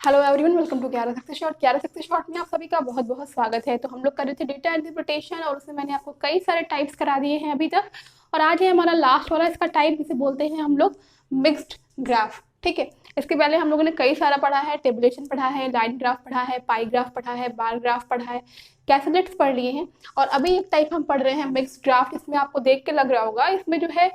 Hello everyone, welcome to ग्यारह सकते short. ग्यारह सकते शॉर्ट में आप सभी का बहुत बहुत स्वागत है। तो हम लोग कर रहे थे डेटा इंटरप्रिटेशन और उसमें मैंने आपको कई सारे टाइप्स करा दिए हैं अभी तक। और आज है हमारा लास्ट वाला इसका टाइप, जिसे बोलते हैं हम लोग मिक्स्ड ग्राफ। ठीक है, इसके पहले हम लोगों ने कई सारा पढ़ा है, टेबुलेशन पढ़ा है, लाइन ग्राफ पढ़ा है, पाई ग्राफ पढ़ा है, बार ग्राफ पढ़ा है, कैसेलेट्स पढ़ लिए हैं। और अभी एक टाइप हम पढ़ रहे हैं मिक्स्ड ग्राफ। इसमें आपको देख के लग रहा होगा, इसमें जो है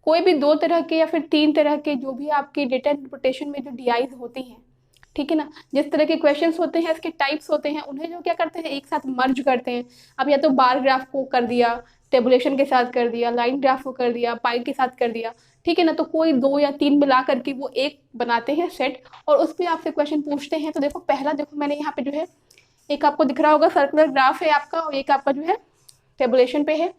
कोई भी दो तरह के या फिर तीन तरह के जो भी आपकी डेटा इंटरप्रिटेशन में जो डीआईज होती हैं, ठीक है ना, जिस तरह के क्वेश्चंस होते हैं, इसके टाइप्स होते हैं, उन्हें जो क्या करते हैं एक साथ मर्ज करते हैं। अब या तो बार ग्राफ को कर दिया, टेबुलेशन के साथ कर दिया, लाइन ग्राफ को कर दिया, पाई के साथ कर दिया, ठीक है ना। तो कोई दो या तीन मिला करके वो एक बनाते हैं सेट, और उस पर आपसे क्वेश्चन पूछते हैं। तो देखो पहला, देखो मैंने यहाँ पे जो है एक आपको दिख रहा होगा सर्कुलर ग्राफ है आपका, और एक आपका जो है टेबुलेशन पे है।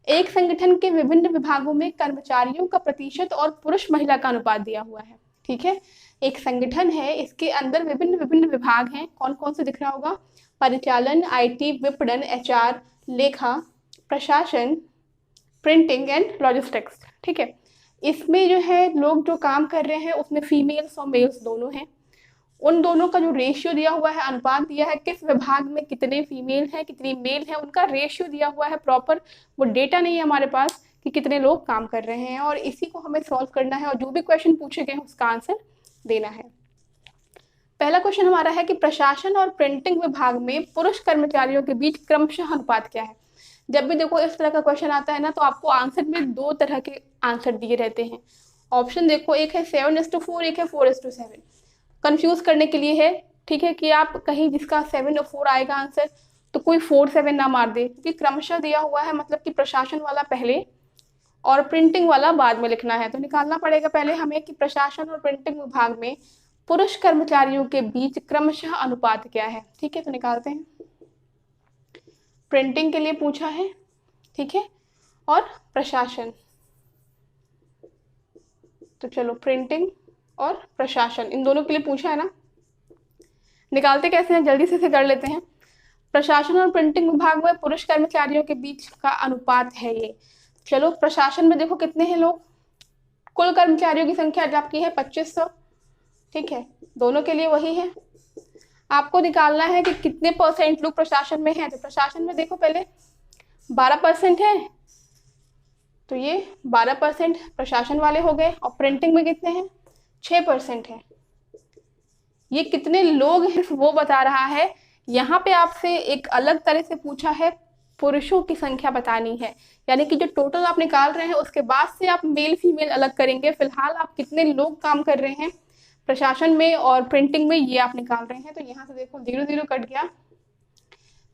एक संगठन के विभिन्न विभागों में कर्मचारियों का प्रतिशत और पुरुष महिला का अनुपात दिया हुआ है। ठीक है, एक संगठन है, इसके अंदर विभिन्न विभिन्न विभाग हैं। कौन कौन से दिख रहा होगा? परिचालन, आईटी, विपणन, एचआर, लेखा, प्रशासन, प्रिंटिंग एंड लॉजिस्टिक्स। ठीक है, इसमें जो है लोग जो काम कर रहे हैं उसमें फीमेल्स और मेल्स दोनों हैं। उन दोनों का जो रेशियो दिया हुआ है, अनुपात दिया है, किस विभाग में कितने फीमेल हैं कितनी मेल हैं, उनका रेशियो दिया हुआ है प्रॉपर। वो डेटा नहीं है हमारे पास कि कितने लोग काम कर रहे हैं, और इसी को हमें सॉल्व करना है और जो भी क्वेश्चन पूछे गए हैं उसका आंसर देना है। पहला क्वेश्चन हमारा है कि प्रशासन और प्रिंटिंग विभाग में पुरुष कर्मचारियों के बीच क्रमशः अनुपात क्या है। जब भी देखो इस तरह का क्वेश्चन आता है ना, तो आपको आंसर में दो तरह के आंसर दिए रहते हैं। ऑप्शन देखो, एक है 7:4, एक है 4:7। कंफ्यूज करने के लिए है, ठीक है, कि आप कहीं जिसका 7 और 4 आएगा आंसर, तो कोई 4-7 ना मार दे, क्योंकि क्रमशः दिया हुआ है, मतलब कि प्रशासन वाला पहले और प्रिंटिंग वाला बाद में लिखना है। तो निकालना पड़ेगा पहले हमें कि प्रशासन और प्रिंटिंग विभाग में पुरुष कर्मचारियों के बीच क्रमशः अनुपात क्या है। ठीक है, तो निकालते हैं। प्रिंटिंग के लिए पूछा है, ठीक है, और प्रशासन। तो चलो, प्रिंटिंग और प्रशासन इन दोनों के लिए पूछा है ना। निकालते कैसे हैं, जल्दी से कर लेते हैं। प्रशासन और प्रिंटिंग विभाग में पुरुष कर्मचारियों के बीच का अनुपात है ये। चलो, प्रशासन में देखो कितने हैं लोग, कुल कर्मचारियों की संख्या आपकी है 2500। ठीक है, दोनों के लिए वही है। आपको निकालना है कि कितने परसेंट लोग प्रशासन में हैं। तो प्रशासन में देखो पहले 12% है, तो ये 12% प्रशासन वाले हो गए। और प्रिंटिंग में कितने हैं? 6% है। ये कितने लोग हैं वो बता रहा है। यहाँ पे आपसे एक अलग तरह से पूछा है, पुरुषों की संख्या बतानी है, यानी कि जो टोटल आप निकाल रहे हैं उसके बाद से आप मेल फीमेल अलग करेंगे। फिलहाल आप कितने लोग काम कर रहे हैं प्रशासन में और प्रिंटिंग में, ये आप निकाल रहे हैं। तो यहाँ से देखो 0 0 कट गया,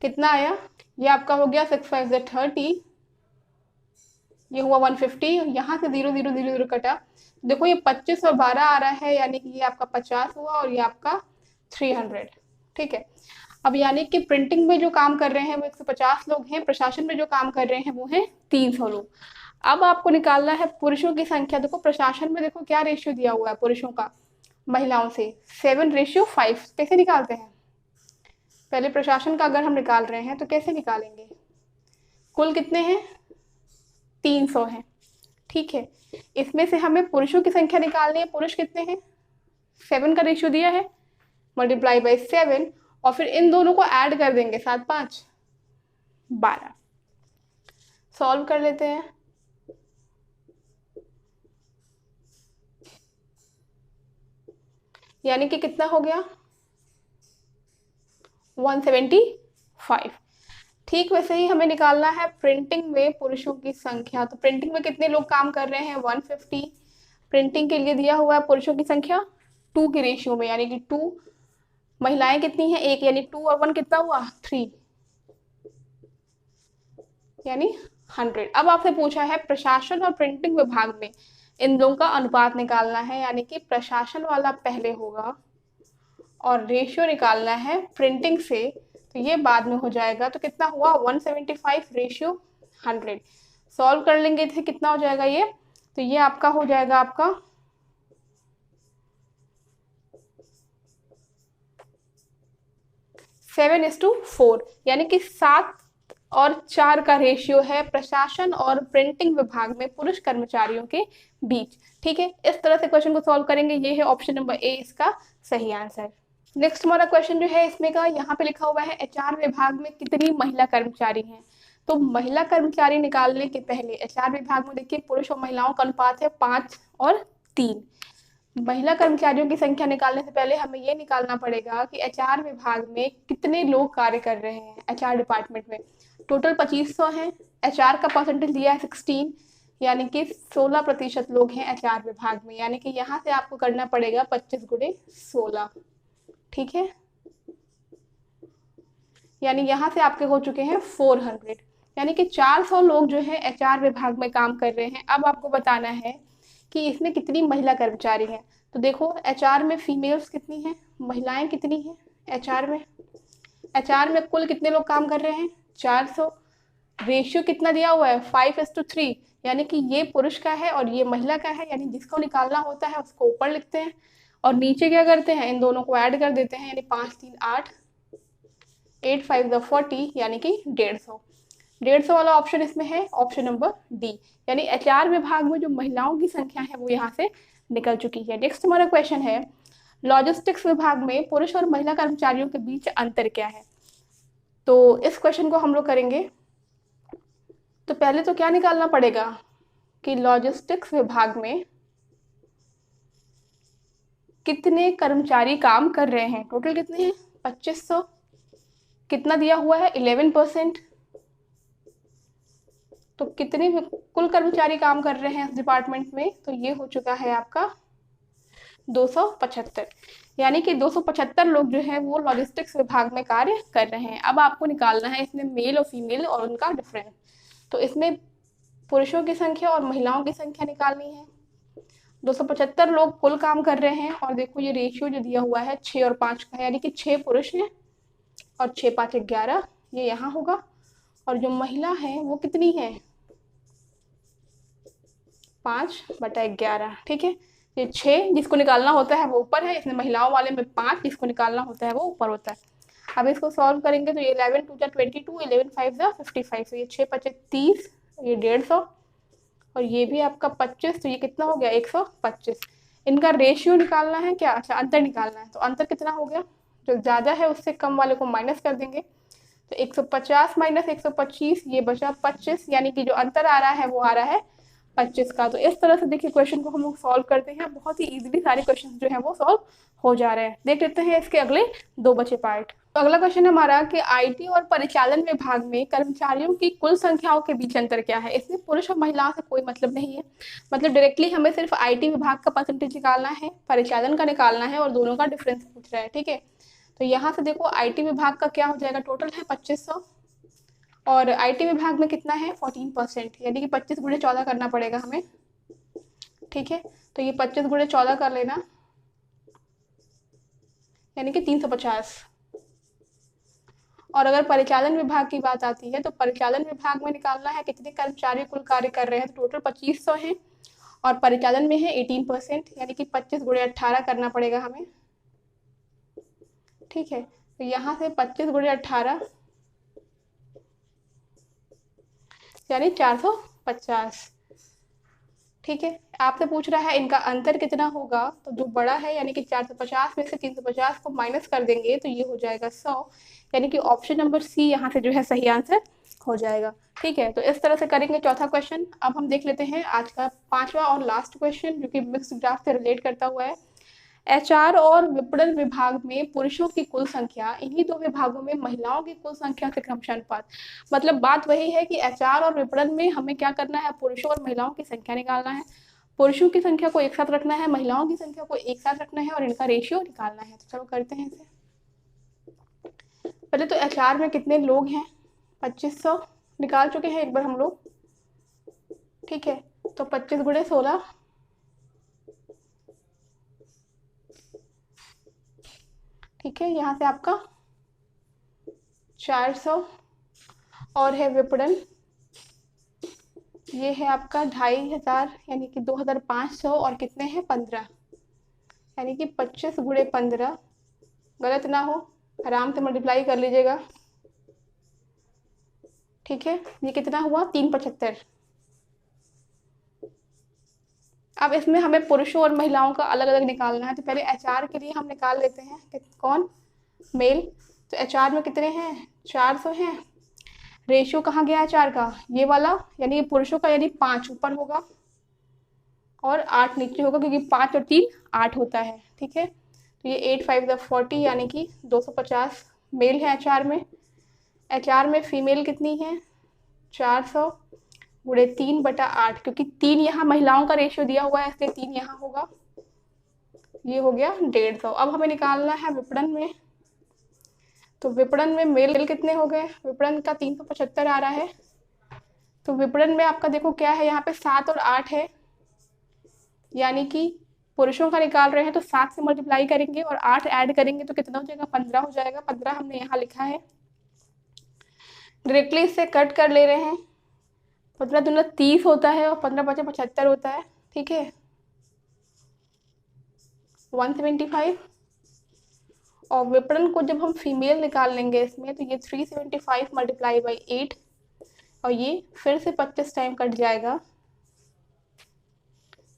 कितना आया? ये आपका हो गया 6 5 30, ये हुआ 150। यहाँ से 0 0 0 0 कटा, देखो ये 25 और 12 आ रहा है, यानी कि ये आपका 50 हुआ और ये आपका 300। ठीक है, अब यानी कि प्रिंटिंग में जो काम कर रहे हैं वो 150 लोग हैं, प्रशासन में जो काम कर रहे हैं वो हैं 300 लोग। अब आपको निकालना है पुरुषों की संख्या। देखो प्रशासन में देखो क्या रेशियो दिया हुआ है पुरुषों का महिलाओं से, 7:5। कैसे निकालते हैं? पहले प्रशासन का अगर हम निकाल रहे हैं तो कैसे निकालेंगे? कुल कितने हैं? 300 हैं। ठीक है, इसमें से हमें पुरुषों की संख्या निकालनी है। पुरुष कितने हैं? 7 का रेशियो दिया है, मल्टीप्लाई बाई 7, और फिर इन दोनों को ऐड कर देंगे, 7 5 12। सॉल्व कर लेते हैं। यानी कि कितना हो गया? 175। ठीक वैसे ही हमें निकालना है प्रिंटिंग में पुरुषों की संख्या। तो प्रिंटिंग में कितने लोग काम कर रहे हैं? 150। प्रिंटिंग के लिए दिया हुआ है पुरुषों की संख्या 2 के रेशियो में, यानी कि 2। महिलाएं कितनी हैं? 1, यानी 2 और 1 कितना हुआ? 3, यानी 100। अब आपसे पूछा है प्रशासन और प्रिंटिंग विभाग में इन दोनों का अनुपात निकालना है, यानी कि प्रशासन वाला पहले होगा और रेशियो निकालना है प्रिंटिंग से, तो ये बाद में हो जाएगा। तो कितना हुआ? 175 रेशियो 100। सॉल्व कर लेंगे थे, कितना हो जाएगा ये? तो ये आपका हो जाएगा आपका 7:4, यानी कि 7 और 4 का रेशियो है प्रशासन और प्रिंटिंग विभाग में पुरुष कर्मचारियों के बीच। ठीक है, इस तरह से क्वेश्चन को सॉल्व करेंगे। ये है ऑप्शन नंबर ए इसका सही आंसर। नेक्स्ट हमारा क्वेश्चन जो है इसमें का यहाँ पे लिखा हुआ है एचआर विभाग में कितनी महिला कर्मचारी हैं। तो महिला कर्मचारी निकालने के पहले एचआर विभाग में देखिए पुरुष और महिलाओं का अनुपात है 5 और 3। महिला कर्मचारियों की संख्या निकालने से पहले हमें ये निकालना पड़ेगा कि एचआर विभाग में कितने लोग कार्य कर रहे हैं। एचआर डिपार्टमेंट में टोटल 2500 हैं। एचआर का परसेंटेज दिया है 16, यानी कि 16% लोग हैं एचआर विभाग में, यानी कि यहाँ से आपको करना पड़ेगा 25 गुणे 16। ठीक है, यानी यहाँ से आपके हो चुके हैं 400, यानी कि 400 लोग जो है एचआर विभाग में काम कर रहे हैं। अब आपको बताना है कि इसमें कितनी महिला कर्मचारी हैं। तो देखो एचआर में फीमेल्स कितनी हैं, महिलाएं कितनी हैं एचआर में कुल कितने लोग काम कर रहे हैं 400। रेशियो कितना दिया हुआ है 5:3, यानी कि ये पुरुष का है और ये महिला का है, यानी जिसको निकालना होता है उसको ऊपर लिखते हैं और नीचे क्या करते हैं इन दोनों को ऐड कर देते हैं, यानी 5 3 8, 8 5 40, यानी कि 150 वाला ऑप्शन इसमें है ऑप्शन नंबर डी, यानी एचआर विभाग में जो महिलाओं की संख्या है वो यहाँ से निकल चुकी है। नेक्स्ट हमारा क्वेश्चन है लॉजिस्टिक्स विभाग में पुरुष और महिला कर्मचारियों के बीच अंतर क्या है। तो इस क्वेश्चन को हम लोग करेंगे। तो पहले तो क्या निकालना पड़ेगा कि लॉजिस्टिक्स विभाग में कितने कर्मचारी काम कर रहे हैं। टोटल कितने हैं 2500, कितना दिया हुआ है 11%। तो कितने कुल कर्मचारी काम कर रहे हैं इस डिपार्टमेंट में, तो ये हो चुका है आपका 275, यानी कि 275 लोग जो है वो लॉजिस्टिक्स विभाग में कार्य कर रहे हैं। अब आपको निकालना है इसमें मेल और फीमेल और उनका डिफरेंस। तो इसमें पुरुषों की संख्या और महिलाओं की संख्या निकालनी है। 275 लोग कुल काम कर रहे हैं और देखो ये रेशियो जो दिया हुआ है 6 और 5 का, यानी कि 6 पुरुष हैं और 6 5 11, ये यहाँ होगा। और जो महिला है वो कितनी है 5/11। ठीक है, ये 6 जिसको निकालना होता है वो ऊपर है, इसमें महिलाओं वाले में 5 जिसको निकालना होता है वो ऊपर होता है। अब इसको सॉल्व करेंगे तो ये 11 2 22, 11 5 55, तो ये 6 5 30, ये 150 और ये भी आपका 25, तो ये कितना हो गया 125। इनका रेशियो निकालना है क्या, अच्छा अंतर निकालना है। तो अंतर कितना हो गया, जो ज़्यादा है उससे कम वाले को माइनस कर देंगे। तो 150 माइनस 125 ये बचा 25, यानी कि जो अंतर आ रहा है वो आ रहा है 25 का। तो इस तरह से देखिए क्वेश्चन को हम लोग सॉल्व करते हैं, बहुत ही इजीली सारे क्वेश्चन जो है वो सॉल्व हो जा रहे हैं। देख लेते हैं इसके अगले 2 बचे पार्ट। तो अगला क्वेश्चन हमारा कि आईटी और परिचालन विभाग में कर्मचारियों की कुल संख्याओं के बीच अंतर क्या है। इसमें पुरुष और महिलाओं से कोई मतलब नहीं है, मतलब डायरेक्टली हमें सिर्फ आईटी विभाग का परसेंटेज निकालना है, परिचालन का निकालना है और दोनों का डिफरेंस पूछ रहा है। ठीक है, तो यहाँ से देखो आईटी विभाग का क्या हो जाएगा, टोटल है 2500 और आईटी विभाग में कितना है 14%, यानी कि 25 गुणे 14 करना पड़ेगा हमें। ठीक है, तो ये 25 गुणे 14 कर लेना, यानी कि 350। और अगर परिचालन विभाग की बात आती है तो परिचालन विभाग में निकालना है कितने कर्मचारी कुल कार्य कर रहे हैं। तो टोटल 2500 हैं और परिचालन में है 18%, यानी कि 25 गुणे 18 करना पड़ेगा हमें। ठीक है, तो यहाँ से 25 गुणे 18 यानी 450। ठीक है, आपसे पूछ रहा है इनका अंतर कितना होगा, तो जो बड़ा है यानी कि 450 में से 350 को माइनस कर देंगे तो ये हो जाएगा 100, यानी कि ऑप्शन नंबर सी यहाँ से जो है सही आंसर हो जाएगा। ठीक है, तो इस तरह से करेंगे चौथा क्वेश्चन। अब हम देख लेते हैं आज का 5वां और लास्ट क्वेश्चन जो कि मिक्स्ड ग्राफ से रिलेट करता हुआ है। एचआर और विपणन विभाग में पुरुषों की कुल संख्या, इन्हीं 2 विभागों में महिलाओं की कुल संख्या से क्रमशानुपात। मतलब बात वही है कि एचआर और विपणन में हमें क्या करना है, पुरुषों और महिलाओं की संख्या निकालना है। पुरुषों की संख्या को एक साथ रखना है, महिलाओं की संख्या को एक साथ रखना है और इनका रेशियो निकालना है। तो चलो करते हैं इसे। पहले तो एचआर में कितने लोग हैं 2500 निकाल चुके हैं एक बार हम लोग। ठीक है, तो 25 गुणे 16, ठीक है, यहाँ से आपका 400 और है विपणन, ये है आपका 2500 यानी कि 2500 और कितने हैं 15, यानी कि 25 गुणे 15, गलत ना हो आराम से मल्टीप्लाई कर लीजिएगा। ठीक है, ये कितना हुआ 375, अब इसमें हमें पुरुषों और महिलाओं का अलग अलग निकालना है। तो पहले एचआर के लिए हम निकाल लेते हैं कि कौन, मेल। तो एचआर में कितने हैं, 400 हैं। रेशियो कहाँ गया एचआर का, ये वाला, यानी पुरुषों का यानी 5 ऊपर होगा और 8 नीचे होगा, क्योंकि 5 और 3 8 होता है। ठीक है, तो ये 8 5 40 यानी कि 250 मेल है एचआर में। एचआर में फीमेल कितनी है, 400 गुणे 3/8, क्योंकि 3 यहाँ महिलाओं का रेशियो दिया हुआ है इसलिए 3 यहाँ होगा, ये हो गया 150। अब हमें निकालना है विपणन में। तो विपणन में मेल कितने हो गए, विपणन का 375 आ रहा है। तो विपणन में आपका देखो क्या है, यहाँ पे 7 और 8 है, यानी कि पुरुषों का निकाल रहे हैं तो 7 से मल्टीप्लाई करेंगे और 8 ऐड करेंगे तो कितना हो जाएगा, 15 हो जाएगा। 15 हमने यहाँ लिखा है, डायरेक्टली इससे कट कर ले रहे हैं। 15 दूना 30 होता है और 15 5 75 होता है। ठीक है, 175। और विपणन को जब हम फीमेल निकाल लेंगे इसमें, तो ये 375 मल्टीप्लाई बाई 8 और ये फिर से 25 टाइम कट जाएगा,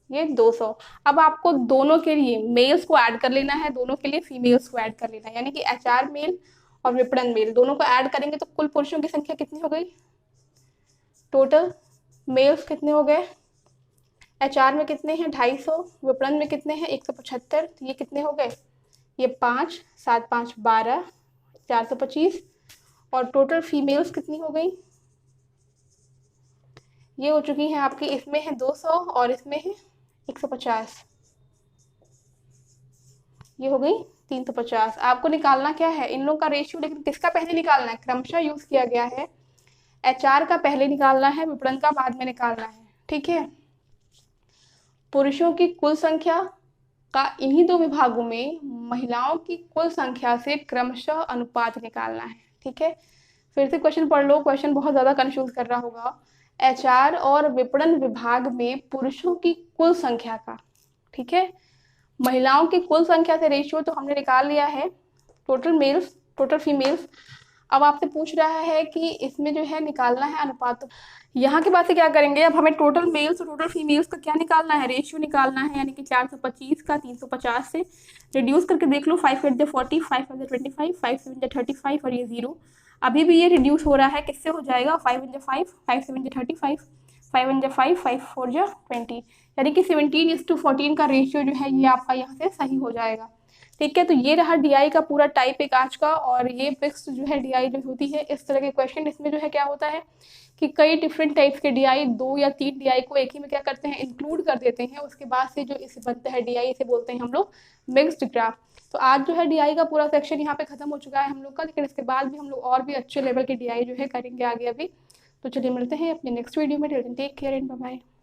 ये 200। अब आपको दोनों के लिए मेल्स को ऐड कर लेना है, दोनों के लिए फीमेल्स को ऐड कर लेना है, यानी कि एचआर मेल और विपणन मेल दोनों को ऐड करेंगे तो कुल पुरुषों की संख्या कितनी हो गई, टोटल मेल्स कितने हो गए, एचआर में कितने हैं 250, विपणन में कितने हैं 175, तो ये कितने हो गए, ये 5 7 5 12 425। और टोटल फीमेल्स कितनी हो गई, ये हो चुकी हैं आपकी, इसमें है 200 और इसमें है 150, ये हो गई 350। आपको निकालना क्या है, इन लोगों का रेशियो, लेकिन किसका पहले निकालना है, क्रमशः यूज किया गया है। एचआर का पहले निकालना है, विपणन का बाद में निकालना है। ठीक है, पुरुषों की कुल संख्या का इन्हीं दो विभागों में महिलाओं की कुल संख्या से क्रमशः अनुपात निकालना है। ठीक है, फिर से क्वेश्चन पढ़ लो, क्वेश्चन बहुत ज्यादा कंफ्यूज कर रहा होगा। एचआर और विपणन विभाग में पुरुषों की कुल संख्या का, ठीक है, महिलाओं की कुल संख्या से रेशियो तो हमने निकाल लिया है, टोटल मेल्स टोटल फीमेल्स। अब आपसे पूछ रहा है कि इसमें जो है निकालना है अनुपात। यहाँ के बाद से क्या करेंगे, अब हमें टोटल मेल्स और टोटल फीमेल्स का क्या निकालना है, रेशियो निकालना है, यानी कि 425 का 350 से रिड्यूस करके देख लो, 5 8 40, 5 5 25, 5 7 35 और ये 0। अभी भी ये रिड्यूस हो रहा है, किससे हो जाएगा, 5 5 5 7 35, 5 5 5 4 20, यानी कि 17:14 का रेशियो जो है ये आपका यहाँ से सही हो जाएगा। ठीक है, तो ये रहा डीआई का पूरा टाइप एक आज का। और ये फिक्स जो है डीआई जो होती है इस तरह के क्वेश्चन, इसमें जो है क्या होता है कि कई डिफरेंट टाइप्स के डीआई, 2 या 3 डीआई को एक ही में क्या करते हैं, इंक्लूड कर देते हैं। उसके बाद से जो इसे बनता है डीआई, इसे बोलते हैं हम लोग मिक्स्ड ग्राफ। तो आज जो है डीआई का पूरा सेक्शन यहाँ पे खत्म हो चुका है हम लोग का, लेकिन इसके बाद भी हम लोग और भी अच्छे लेवल के डीआई जो है करेंगे आगे अभी। तो चलिए मिलते हैं अपने नेक्स्ट वीडियो में, take care and bye bye.